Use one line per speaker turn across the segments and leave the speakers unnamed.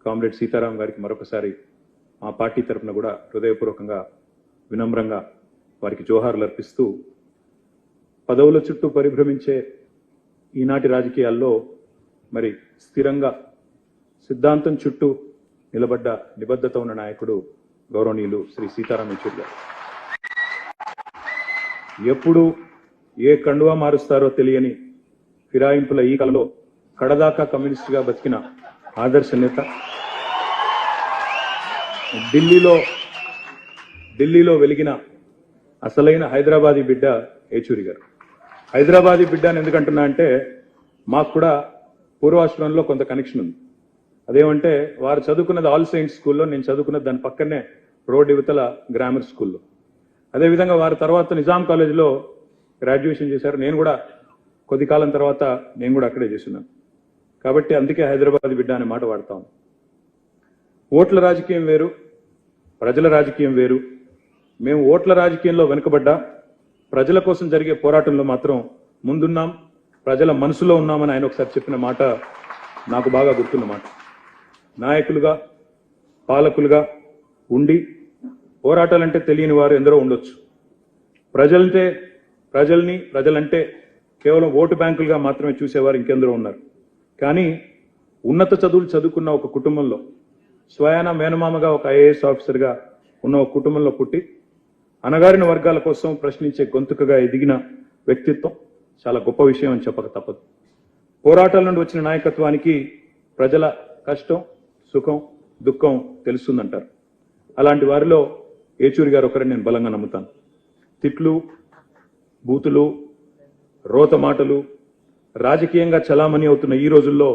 Comrade Sitaram గారికి మరొకసారి మా పార్టీ తరఫున కూడా హృదయపూర్వకంగా వినమ్రంగా వారికి జోహార్లు అర్పిస్తూ, పదవుల చుట్టూ పరిభ్రమించే ఈనాటి రాజకీయాల్లో మరి స్థిరంగా సిద్ధాంతం చుట్టూ నిలబడ్డ నిబద్ధత ఉన్న నాయకుడు గౌరవనీయులు శ్రీ సీతారాం యెచూరి గారు. ఎప్పుడు ఏ కండువా మారుస్తారో తెలియని ఫిరాయింపుల ఈ కలలో కడదాకా కమ్యూనిస్టుగా బతికిన ఆదర్శ నేత, ఢిల్లీలో వెలిగిన అసలైన హైదరాబాదీ బిడ్డ యెచూరి గారు. హైదరాబాదీ బిడ్డ అని ఎందుకంటున్నా అంటే మాకు కూడా పూర్వాశ్రమంలో కొంత కనెక్షన్ ఉంది. అదేమంటే వారు చదువుకున్నది ఆల్ సెయింట్స్ స్కూల్లో, నేను చదువుకున్నది దాని పక్కనే రోడ్ యువతల గ్రామర్ స్కూల్లో. అదేవిధంగా వారి తర్వాత నిజాం కాలేజీలో గ్రాడ్యుయేషన్ చేశారు. నేను కూడా కొద్ది కాలం తర్వాత నేను కూడా అక్కడే చేస్తున్నాను. కాబట్టి అందుకే హైదరాబాద్ బిడ్డ అనే మాట వాడతాం. ఓట్ల రాజకీయం వేరు, ప్రజల రాజకీయం వేరు. మేము ఓట్ల రాజకీయంలో వెనుకబడ్డా ప్రజల కోసం జరిగే పోరాటంలో మాత్రం ముందున్నాం, ప్రజల మనసులో ఉన్నామని ఆయన ఒకసారి చెప్పిన మాట నాకు బాగా గుర్తున్న మాట. నాయకులుగా, పాలకులుగా ఉండి పోరాటాలంటే తెలియని వారు ఎందరో ఉండొచ్చు. ప్రజలంటే కేవలం ఓటు బ్యాంకులుగా మాత్రమే చూసేవారు ఇంకెందరో ఉన్నారు. కానీ ఉన్నత చదువులు చదువుకున్న ఒక కుటుంబంలో, స్వయాన మేనమామగా ఒక ఐఏఎస్ ఆఫీసర్గా ఉన్న ఒక కుటుంబంలో పుట్టి అణగారిన వర్గాల కోసం ప్రశ్నించే గొంతుకగా ఎదిగిన వ్యక్తిత్వం చాలా గొప్ప విషయం అని చెప్పక తప్పదు. పోరాటాల నుండి వచ్చిన నాయకత్వానికి ప్రజల కష్టం, సుఖం, దుఃఖం తెలుస్తుందంటారు. అలాంటి వారిలో యెచూరి గారు ఒకరని నేను బలంగా నమ్ముతాను. తిట్లు, బూతులు, రోత మాటలు రాజకీయంగా చలామణి అవుతున్న ఈ రోజుల్లో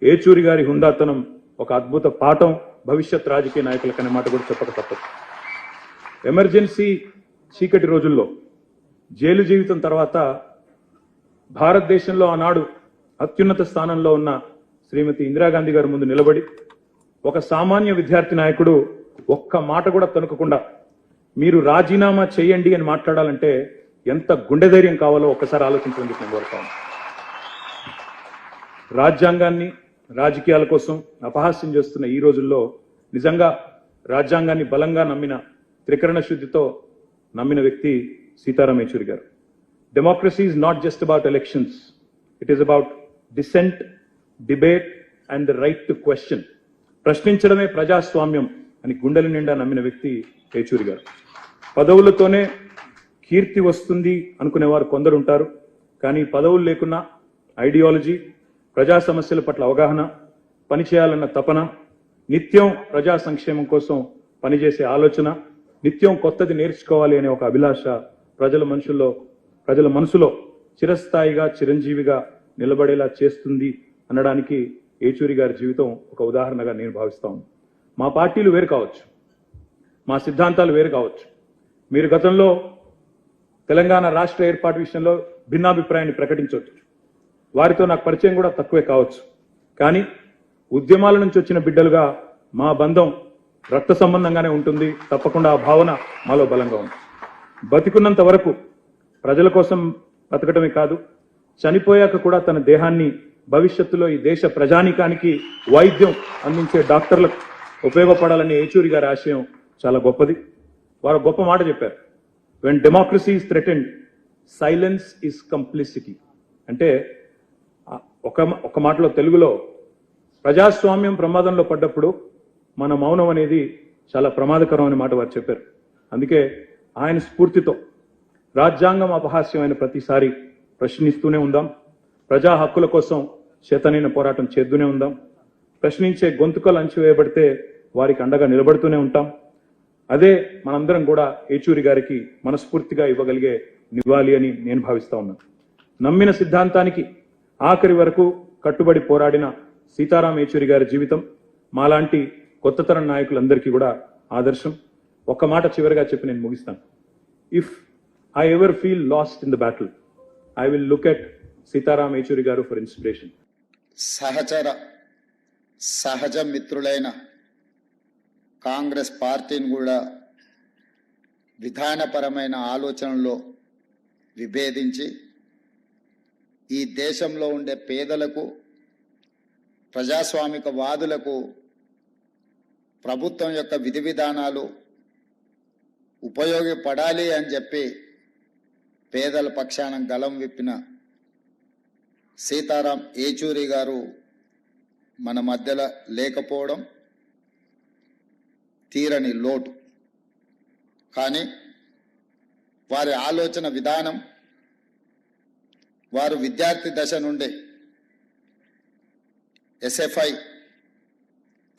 యెచూరి గారి హుందాతనం ఒక అద్భుత పాఠం భవిష్యత్ రాజకీయ నాయకులకనే మాట కూడా చెప్పక తప్పదు. ఎమర్జెన్సీ చీకటి రోజుల్లో, జైలు జీవితం తర్వాత భారతదేశంలో ఆనాడు అత్యున్నత స్థానంలో ఉన్న శ్రీమతి ఇందిరాగాంధీ గారి ముందు నిలబడి ఒక సామాన్య విద్యార్థి నాయకుడు ఒక్క మాట కూడా తొనకకుండా మీరు రాజీనామా చేయండి అని మాట్లాడాలంటే ఎంత గుండె ధైర్యం కావాలో ఒక్కసారి ఆలోచించడం నేను కోరుతాను. రాజ్యాంగాన్ని రాజకీయాల కోసం అపహాస్యం చేస్తున్న ఈ రోజుల్లో నిజంగా రాజ్యాంగాన్ని బలంగా నమ్మిన, త్రికరణ శుద్ధితో నమ్మిన వ్యక్తి సీతారాం యెచూరి గారు. Democracy is not just about elections, it is about dissent, debate and the right to question. ప్రశ్నించడమే ప్రజాస్వామ్యం అని గుండెల నిండా నమ్మిన వ్యక్తి యెచూరి గారు. పదవులతోనే కీర్తి వస్తుంది అనుకునేవారు కొందరు ఉంటారు. కానీ పదవులు లేకున్నా ఐడియాలజీ, ప్రజా సమస్యల పట్ల అవగాహన, పనిచేయాలన్న తపన, నిత్యం ప్రజా సంక్షేమం కోసం పనిచేసే ఆలోచన, నిత్యం కొత్తది నేర్చుకోవాలి అనే ఒక అభిలాష ప్రజల మనసులో చిరస్థాయిగా, చిరంజీవిగా నిలబడేలా చేస్తుంది అనడానికి యెచూరి గారి జీవితం ఒక ఉదాహరణగా నేను భావిస్తాను. మా పార్టీలు వేరు కావచ్చు, మా సిద్ధాంతాలు వేరు కావచ్చు. మీరు గతంలో తెలంగాణ రాష్ట్ర ఏర్పాటు విషయంలో భిన్నాభిప్రాయాన్ని ప్రకటించవచ్చు. వారితో నాకు పరిచయం కూడా తక్కువే కావచ్చు. కానీ ఉద్యమాల నుంచి వచ్చిన బిడ్డలుగా మా బంధం రక్త సంబంధంగానే ఉంటుంది. తప్పకుండా ఆ భావన మాలో బలంగా ఉంది. బతికున్నంత వరకు ప్రజల కోసం బతకటమే కాదు, చనిపోయాక కూడా తన దేహాన్ని భవిష్యత్తులో ఈ దేశ ప్రజానీకానికి వైద్యం అందించే డాక్టర్లకు ఉపయోగపడాలనే యెచూరి గారి ఆశయం చాలా గొప్పది. వారు గొప్ప మాట చెప్పారు, when democracy is threatened, silence is complicity. అంటే ఒక మాటలో తెలుగులో ప్రజాస్వామ్యం ప్రమాదంలో పడ్డప్పుడు మన మౌనం అనేది చాలా ప్రమాదకరం అనే మాట వారు చెప్పారు. అందుకే ఆయన స్ఫూర్తితో రాజ్యాంగం అపహాస్యమైన ప్రతిసారి ప్రశ్నిస్తూనే ఉందాం, ప్రజా హక్కుల కోసం చేతనైన పోరాటం చేస్తూనే ఉందాం, ప్రశ్నించే గొంతుకలు అణచివేయబడితే వారికి అండగా నిలబడుతూనే ఉంటాం. అదే మనందరం కూడా యెచూరి గారికి మనస్ఫూర్తిగా ఇవ్వగలిగే నివాళి అని నేను భావిస్తా ఉన్నాను. నమ్మిన సిద్ధాంతానికి ఆఖరి వరకు కట్టుబడి పోరాడిన సీతారాం యెచూరి గారి జీవితం మాలాంటి కొత్త తరం నాయకులందరికీ కూడా ఆదర్శం. ఒక్క మాట చివరిగా చెప్పి నేను ముగిస్తాను. If I ever feel last in the battle, I will look at Sitaram Yechury గారు ఫర్ ఇన్స్పిరేషన్.
సహజ మిత్రులైన కాంగ్రెస్ పార్టీని కూడా విధానపరమైన ఆలోచనలో విభేదించి ఈ దేశంలో ఉండే పేదలకు, ప్రజాస్వామిక వాదులకు ప్రభుత్వం యొక్క విధి విధానాలు ఉపయోగపడాలి అని చెప్పి పేదల పక్షాన గలం విప్పిన సీతారాం ఏచూరి గారు మన మధ్యలో లేకపోవడం తీరని లోటు. కానీ వారి ఆలోచన విధానం, వారు విద్యార్థి దశ నుండి ఎస్ఎఫ్ఐ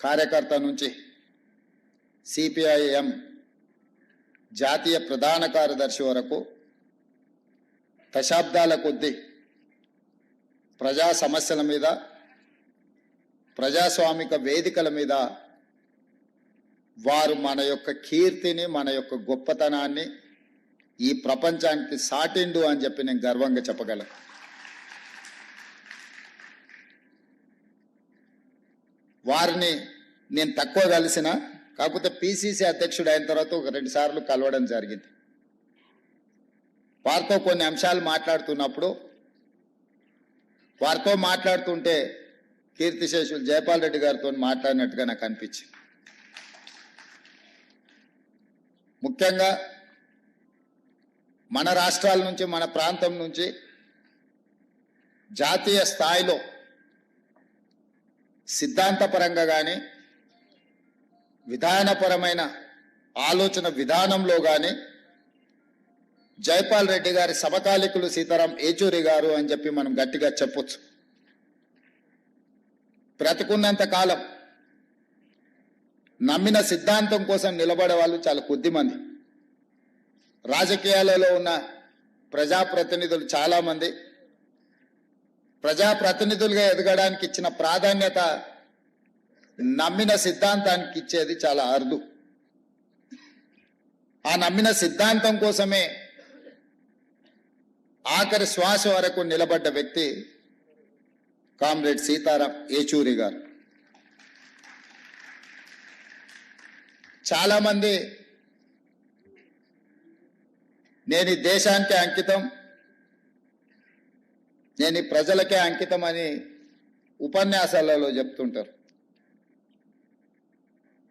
కార్యకర్త నుంచి సిపిఐఎం జాతీయ ప్రధాన కార్యదర్శి వరకు దశాబ్దాల కొద్దీ ప్రజా సమస్యల మీద, ప్రజాస్వామిక వేదికల మీద వారు మన యొక్క కీర్తిని, మన యొక్క గొప్పతనాన్ని ఈ ప్రపంచానికి సాటిండు అని చెప్పి నేను గర్వంగా చెప్పగలను. వారిని నేను తక్కువ కలిసిన, కాకపోతే పిసిసి అధ్యక్షుడు అయిన తర్వాత ఒక 2 సార్లు కలవడం జరిగింది. వారితో కొన్ని అంశాలు మాట్లాడుతున్నప్పుడు, వారితో మాట్లాడుతుంటే కీర్తిశేషులు జయపాల్ రెడ్డి గారితో మాట్లాడినట్టుగా నాకు అనిపించింది. ముఖ్యంగా మన రాష్ట్రాల నుంచి, మన ప్రాంతం నుంచి జాతీయ స్థాయిలో సిద్ధాంతపరంగా కానీ, విధానపరమైన ఆలోచన విధానంలో కానీ జైపాల్ రెడ్డి గారి సమకాలికులు సీతారాం ఏచూరి గారు అని చెప్పి మనం గట్టిగా చెప్పొచ్చు. బ్రతికున్నంత కాలం నమ్మిన సిద్ధాంతం కోసం నిలబడే వాళ్ళు చాలా కొద్ది మంది. రాజకీయాలలో ఉన్న ప్రజాప్రతినిధులు చాలామంది ప్రజాప్రతినిధులుగా ఎదగడానికి ఇచ్చిన ప్రాధాన్యత నమ్మిన సిద్ధాంతానికి ఇచ్చేది చాలా అరుదు. ఆ నమ్మిన సిద్ధాంతం కోసమే ఆఖరి శ్వాస వరకు నిలబడ్డ వ్యక్తి కామ్రేడ్ సీతారాం ఏచూరి గారు. చాలామంది నేను ఈ దేశానికి అంకితం, నేను ఈ ప్రజలకే అంకితం అని ఉపన్యాసాలలో చెప్తుంటారు.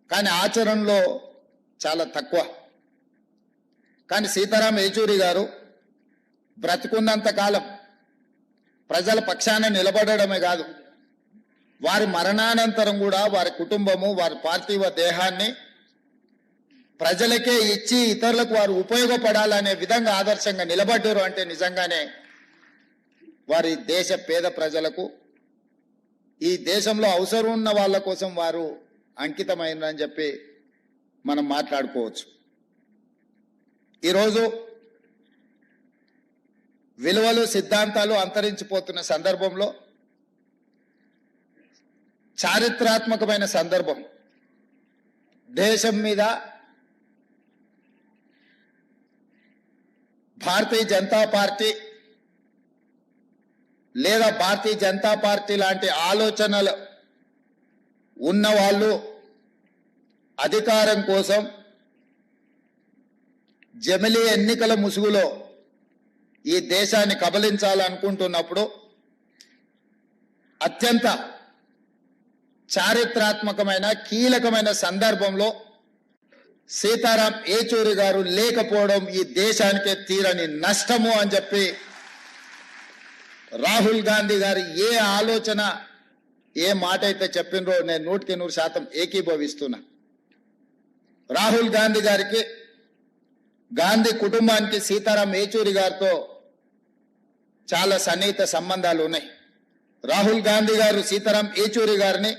కానీ ఆచరణలో చాలా తక్కువ. కానీ సీతారాం ఏచూరి గారు బ్రతికున్నంత కాలం ప్రజల పక్షాన నిలబడమే కాదు, వారి మరణానంతరం కూడా వారి కుటుంబము, వారి పార్థివ దేహాన్ని ప్రజలకే ఇచ్చి ఇతరులకు వారు ఉపయోగపడాలనే విధంగా ఆదర్శంగా నిలబడ్డారు. అంటే నిజంగానే వారి దేశ పేద ప్రజలకు, ఈ దేశంలో అవసరం ఉన్న వాళ్ళ కోసం వారు అంకితమైందని చెప్పి మనం మాట్లాడుకోవచ్చు. ఈరోజు విలువలు, సిద్ధాంతాలు అంతరించిపోతున్న సందర్భంలో, చారిత్రాత్మకమైన సందర్భం, దేశం మీద భారతీయ జనతా పార్టీ లేదా భారతీయ జనతా పార్టీ లాంటి ఆలోచనలు ఉన్నవాళ్ళు అధికారం కోసం జమిలీ ఎన్నికల ముసుగులో ఈ దేశాన్ని కబలించాలనుకుంటున్నప్పుడు అత్యంత చారిత్రాత్మకమైన కీలకమైన సందర్భంలో సీతారాం ఏచూరి గారు లేకపోవడం ఈ దేశానికే తీరని నష్టము అని చెప్పి రాహుల్ గాంధీ గారు ఏ ఆలోచన, ఏ మాట అయితే చెప్పినరో నేను 100% ఏకీభవిస్తున్నా. రాహుల్ గాంధీ గారికి, గాంధీ కుటుంబానికి సీతారాం ఏచూరి గారితో చాలా సన్నిహిత సంబంధాలు ఉన్నాయి. రాహుల్ గాంధీ గారు సీతారాం ఏచూరి గారిని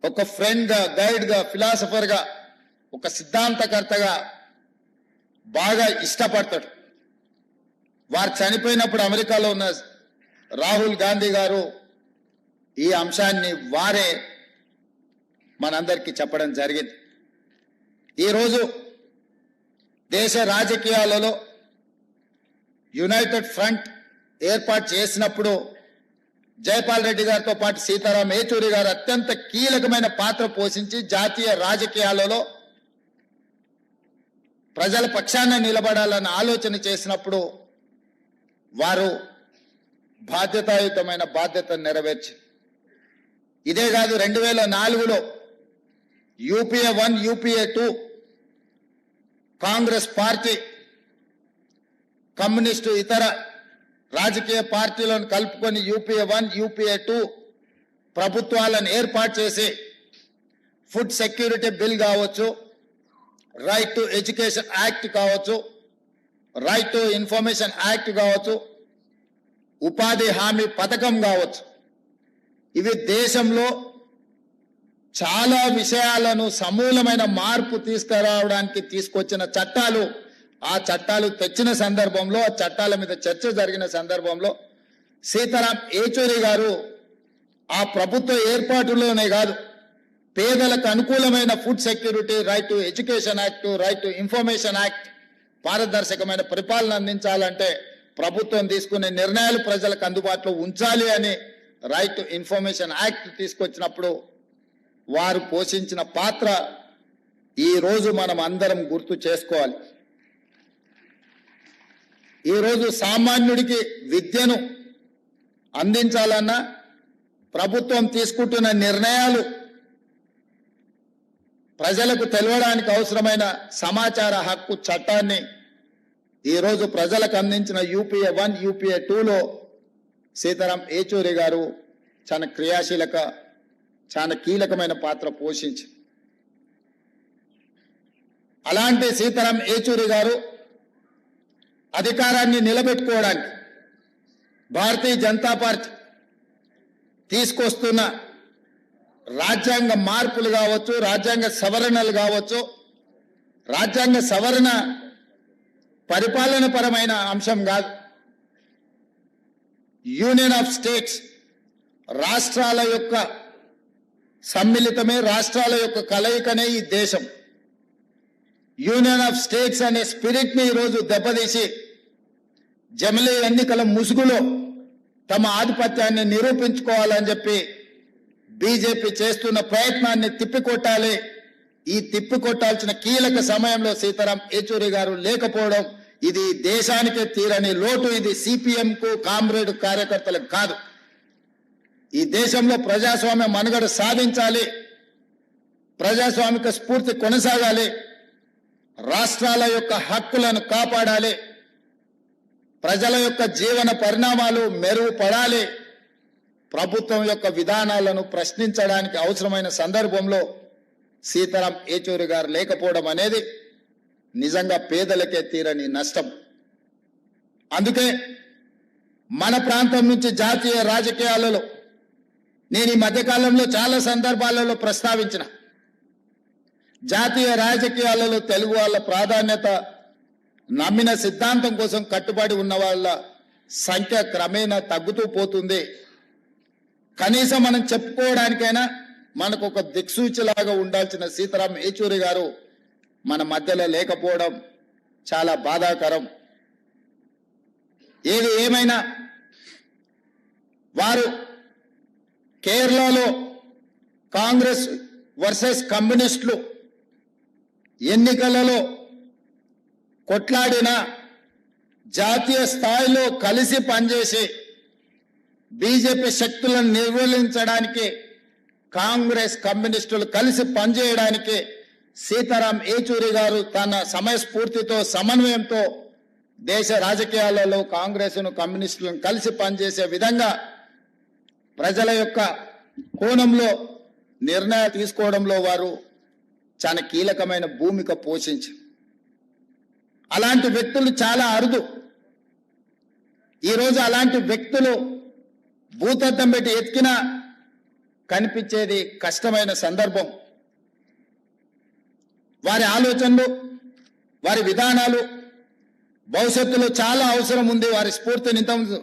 ఒక ఫ్రెండ్గా, గైడ్గా, ఫిలాసఫర్గా, ఒక సిద్ధాంతకర్తగా బాగా ఇష్టపడతాడు. వారు చనిపోయినప్పుడు అమెరికాలో ఉన్న రాహుల్ గాంధీ గారు ఈ అంశాన్ని వారే మనందరికీ చెప్పడం జరిగింది. ఈరోజు దేశ రాజకీయాలలో యునైటెడ్ ఫ్రంట్ ఏర్పాటు చేసినప్పుడు జైపాల్ రెడ్డి గారితో పాటు సీతారాం ఏచూరి గారు అత్యంత కీలకమైన పాత్ర పోషించి జాతీయ రాజకీయాలలో ప్రజల పక్షాన నిలబడాలన్న ఆలోచన చేసినప్పుడు వారు బాధ్యతాయుతమైన బాధ్యతను నెరవేర్చి, ఇదే కాదు 2004లో UPA 1 UPA 2 Congress party communist ఇతర రాజకీయ పార్టీలను కలుపుకొని యూపీఏ 1 యూపీఏ 2 ప్రభుత్వాలను ఏర్పాటు చేసి ఫుడ్ సెక్యూరిటీ బిల్ కావచ్చు, రైట్ టు ఎడ్యుకేషన్ యాక్ట్ కావచ్చు, రైట్ టు ఇన్ఫర్మేషన్ యాక్ట్ కావచ్చు, ఉపాధి హామీ పథకం కావచ్చు, ఇవి దేశంలో చాలా విషయాలను సమూలమైన మార్పు తీసుకురావడానికి తీసుకొచ్చిన చట్టాలు. ఆ చట్టాలు తెచ్చిన సందర్భంలో, ఆ చట్టాల మీద చర్చ జరిగిన సందర్భంలో సీతారాం ఏచూరి గారు ఆ ప్రభుత్వ ఏర్పాటులోనే కాదు, పేదలకు అనుకూలమైన food security, right to education act, right to information act, పారదర్శకమైన పరిపాలన అందించాలంటే ప్రభుత్వం తీసుకునే నిర్ణయాలు ప్రజలకు అందుబాటులో ఉంచాలి అని రైట్ టు ఇన్ఫర్మేషన్ యాక్ట్ తీసుకొచ్చినప్పుడు వారు పోషించిన పాత్ర ఈ రోజు మనం అందరం గుర్తు చేసుకోవాలి. ఈరోజు సామాన్యుడికి విద్యను అందించాలన్నా ప్రభుత్వం తీసుకుంటున్న నిర్ణయాలు ప్రజలకు తెలవడానికి అవసరమైన సమాచార హక్కు చట్టాన్ని ఈరోజు ప్రజలకు అందించిన యూపీఏ 1 యూపీఏ 2లో సీతారాం ఏచూరి గారు చాలా కీలకమైన పాత్ర పోషించి, అలాంటి సీతారాం ఏచూరి గారు అధికారాన్ని నిలబెట్టుకోవడానికి భారతీయ జనతా పార్టీ తీసుకొస్తున్న రాజ్యాంగ మార్పులు కావచ్చు, రాజ్యాంగ సవరణలు కావచ్చు, రాజ్యాంగ సవరణ పరిపాలన పరమైన అంశం కాదు. యూనియన్ ఆఫ్ స్టేట్స్, రాష్ట్రాల యొక్క సమ్మిళితమే, రాష్ట్రాల యొక్క కలయికనే ఈ దేశం. యూనియన్ ఆఫ్ స్టేట్స్ అనే స్పిరిట్ ని ఈరోజు దెబ్బతీసి జమిలీ ఎన్నికల ముసుగులో తమ ఆధిపత్యాన్ని నిరూపించుకోవాలని చెప్పి బీజేపీ చేస్తున్న ప్రయత్నాన్ని తిప్పికొట్టాలి. ఈ తిప్పికొట్టాల్సిన కీలక సమయంలో సీతారాం ఏచూరి గారు లేకపోవడం ఇది దేశానికే తీరని లోటు. ఇది సిపిఎం కు, కామ్రేడ్ కార్యకర్తలకు కాదు. ఈ దేశంలో ప్రజాస్వామ్య మనుగడ సాధించాలి, ప్రజాస్వామిక స్ఫూర్తి కొనసాగాలి, రాష్ట్రాల యొక్క హక్కులను కాపాడాలి, ప్రజల యొక్క జీవన పరిణామాలు మెరుగుపడాలి, ప్రభుత్వం యొక్క విధానాలను ప్రశ్నించడానికి అవసరమైన సందర్భంలో సీతారాం ఏచూరి గారు లేకపోవడం అనేది నిజంగా పేదలకే తీరని నష్టం. అందుకే మన ప్రాంతం నుంచి జాతీయ రాజకీయాలలో నేను ఈ మధ్యకాలంలో చాలా సందర్భాలలో ప్రస్తావించిన, జాతీయ రాజకీయాలలో తెలుగు వాళ్ళ ప్రాధాన్యత, నమ్మిన సిద్ధాంతం కోసం కట్టుబడి ఉన్న వాళ్ళ సంఖ్య క్రమేణా తగ్గుతూ పోతుంది. కనీసం మనం చెప్పుకోవడానికైనా మనకు ఒక దిక్సూచిలాగా ఉండాల్సిన సీతారాం ఏచూరి గారు మన మధ్యలో లేకపోవడం చాలా బాధాకరం. ఏది ఏమైనా వారు కేరళలో కాంగ్రెస్ వర్సెస్ కమ్యూనిస్టులు ఎన్నికలలో కొట్లాడిన, జాతీయ స్థాయిలో కలిసి పనిచేసి బీజేపీ శక్తులను నిర్మూలించడానికి కాంగ్రెస్ కమ్యూనిస్టులు కలిసి పనిచేయడానికి సీతారాం ఏచూరి గారు తన సమయస్ఫూర్తితో, సమన్వయంతో దేశ రాజకీయాలలో కాంగ్రెస్ను, కమ్యూనిస్టులను కలిసి పనిచేసే విధంగా ప్రజల యొక్క కోణంలో నిర్ణయాలు తీసుకోవడంలో వారు చాలా కీలకమైన భూమిక పోషించారు. అలాంటి వ్యక్తులు చాలా అరుదు. ఈరోజు అలాంటి వ్యక్తులు భూతద్దం పెట్టి ఎత్తికినా కనిపించేది కష్టమైన సందర్భం. వారి ఆలోచనలు, వారి విధానాలు భవిష్యత్తులో చాలా అవసరం ఉంది. వారి స్ఫూర్తిని ఇంతకుముందు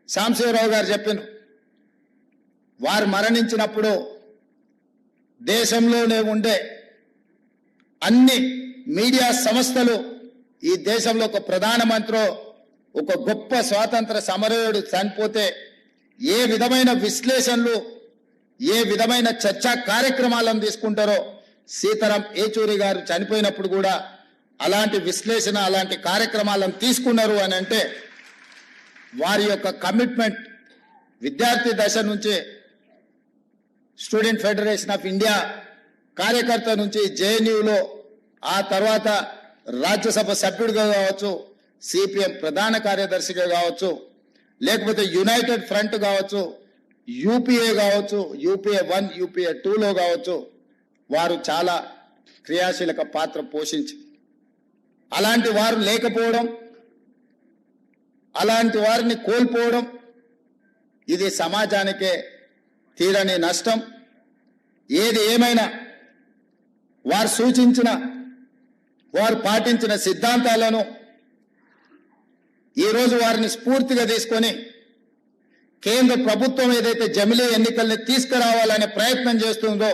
సాంబశివరావు గారు చెప్పారు. వారు మరణించినప్పుడు దేశంలోనే ఉండే అన్ని మీడియా సంస్థలు ఈ దేశంలో ఒక ప్రధానమంత్రి, ఒక గొప్ప స్వాతంత్ర సమరయోధుడు చనిపోతే ఏ విధమైన విశ్లేషణలు, ఏ విధమైన చర్చా కార్యక్రమాలను తీసుకుంటారో సీతారాం ఏచూరి గారు చనిపోయినప్పుడు కూడా అలాంటి విశ్లేషణ, అలాంటి కార్యక్రమాలను తీసుకున్నారు అని అంటే వారి యొక్క కమిట్మెంట్ విద్యార్థి దశ నుంచి స్టూడెంట్ ఫెడరేషన్ ఆఫ్ ఇండియా కార్యకర్త నుంచి జేఎన్యూలో, ఆ తర్వాత రాజ్యసభ సభ్యుడిగా కావచ్చు, సిపిఎం ప్రధాన కార్యదర్శిగా కావచ్చు, లేకపోతే యునైటెడ్ ఫ్రంట్ కావచ్చు, యూపీఏ కావచ్చు, యూపీఏ 1, యూపీఏ 2లో కావచ్చు, వారు చాలా క్రియాశీలక పాత్ర పోషించి, అలాంటి వారు లేకపోవడం, అలాంటి వారిని కోల్పోవడం, ఇది సమాజానికే తీరని నష్టం. ఏది ఏమైనా వారు సూచించిన, వారు పాటించిన సిద్ధాంతాలను ఈరోజు వారిని స్ఫూర్తిగా తీసుకొని కేంద్ర ప్రభుత్వం ఏదైతే జమిలీ ఎన్నికల్ని తీసుకురావాలనే ప్రయత్నం చేస్తుందో,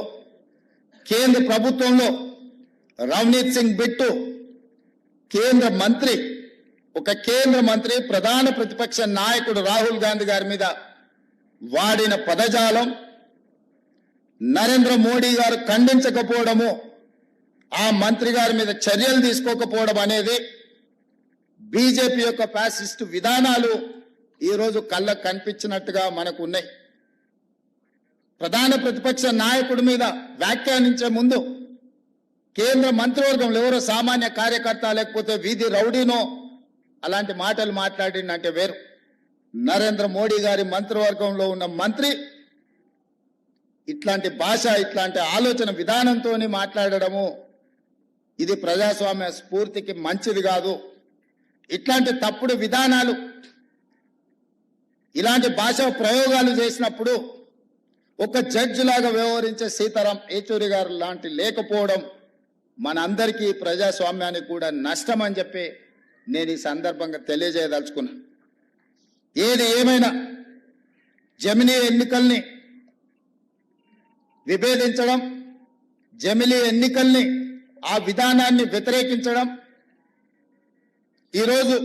కేంద్ర ప్రభుత్వంలో రవనీత్ సింగ్ బిట్టు కేంద్ర మంత్రి, ఒక కేంద్ర మంత్రి ప్రధాన ప్రతిపక్ష నాయకుడు రాహుల్ గాంధీ గారి మీద వాడిన పదజాలం, నరేంద్ర మోడీ గారు ఖండించకపోవడము, ఆ మంత్రి గారి మీద చర్యలు తీసుకోకపోవడం అనేది బీజేపీ యొక్క ఫ్యాసిస్ట్ విధానాలు ఈరోజు కళ్ళకు కనిపించినట్టుగా మనకు ఉన్నాయి. ప్రధాన ప్రతిపక్ష నాయకుడి మీద వ్యాఖ్యానించే ముందు కేంద్ర మంత్రివర్గంలో ఎవరో సామాన్య కార్యకర్త లేకపోతే వీధి రౌడీనో అలాంటి మాటలు మాట్లాడిందంటే వేరు. నరేంద్ర మోడీ గారి మంత్రివర్గంలో ఉన్న మంత్రి ఇట్లాంటి భాష, ఇట్లాంటి ఆలోచన విధానంతో మాట్లాడడము, ఇది ప్రజాస్వామ్య స్ఫూర్తికి మంచిది కాదు. ఇట్లాంటి తప్పుడు విధానాలు, ఇలాంటి భాషా ప్రయోగాలు చేసినప్పుడు ఒక జడ్జి లాగా వ్యవహరించే సీతారాం ఏచూరి గారు లాంటి లేకపోవడం మనందరికీ, ప్రజాస్వామ్యానికి కూడా నష్టం అని చెప్పి నేను ఈ సందర్భంగా తెలియజేయదలుచుకున్నా. ఏది ఏమైనా జమిలీ ఎన్నికల్ని విభేదించడం, జమిలీ ఎన్నికల్ని, ఆ విధానాన్ని వ్యతిరేకించడం, ఈరోజు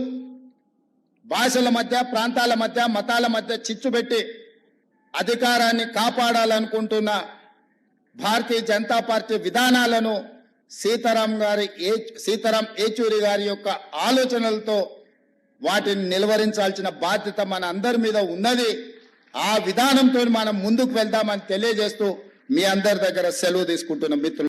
భాషల మధ్య, ప్రాంతాల మధ్య, మతాల మధ్య చిచ్చు పెట్టి అధికారాన్ని కాపాడాలనుకుంటున్న భారతీయ జనతా పార్టీ విధానాలను సీతారాం ఏచూరి గారి యొక్క ఆలోచనలతో వాటిని నిలువరించాల్సిన బాధ్యత మన అందరి మీద ఉన్నది. ఆ విధానంతో మనం ముందుకు వెళ్దామని తెలియజేస్తూ మీ అందరి దగ్గర సెలవు తీసుకుంటున్న మిత్రులు.